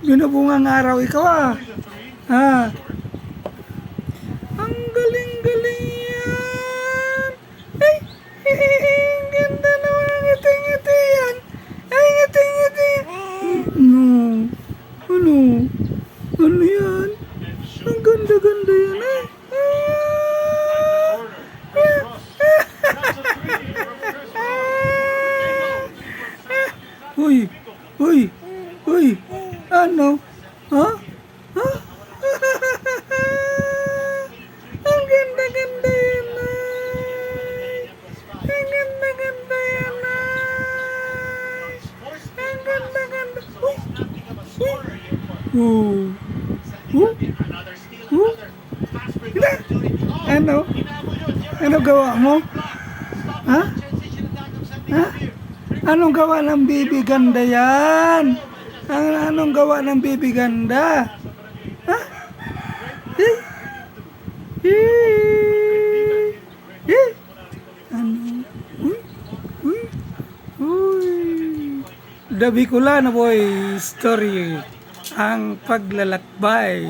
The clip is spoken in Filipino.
Binubungang araw ikaw ah. Ha? Ang galing-galing yan. Ay, ang ganda naman ang ngiti-ngiti yan. Ay, ngiti-ngiti. Ano? Ano? Ano yan? Ang ganda-ganda yan eh. Uy, uy, uy, ano? Ha? Ha? Ang ganda-ganda yan ay. Ang ganda-ganda yan ay. Ang ganda-ganda. Uy, uy. Ano? Ano gawa mo? Ha? Ha? Anong gawa ng baby ganda yan? Anong gawa ng baby ganda? Ha? Eh? Eh? Eh? Ano? Uy? Uy? Uy? The Bicolano boy story. Ang paglalakbay.